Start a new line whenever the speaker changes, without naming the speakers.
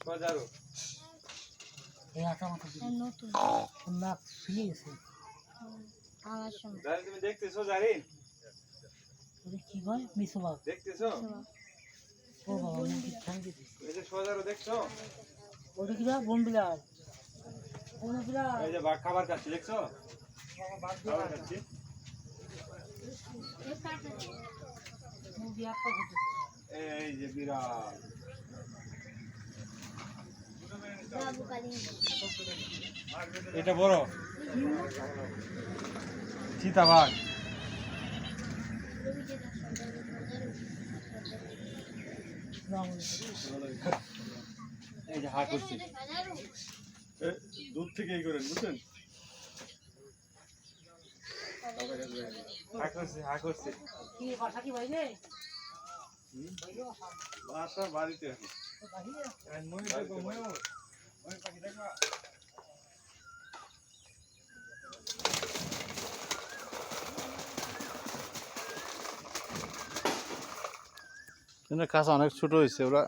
সজারু
এই আটা মাথা দিবি
নতুন
নাক ফিরে গেছে
আমার সময়
জারি তুমি দেখতেছো জারি
ওরে কি হয় মিসবাগ
দেখতেছো
ও বাবা মুখে ঠাঙ্গি দিছে
এই যে সজারু দেখছো
ওটা কি বন বিলাল বন বিলাল
এই যে বাঘ খাবার খাচ্ছে দেখছো
বাবা বাদ
খাবার
দিয়ে
খাচ্ছে
মুভি আপা হচ্ছে
এই যে বিড়াল
বাবু কালি
এটা বড় চিতাবাঘ এই যে হা করছে দুধ থেকে এই করেন বুঝছেন হা করছে
কি বাসা কি বাইরে
বাসা বাড়িতে আছে
কাঁচা অনেক ছোট হয়েছে ওরা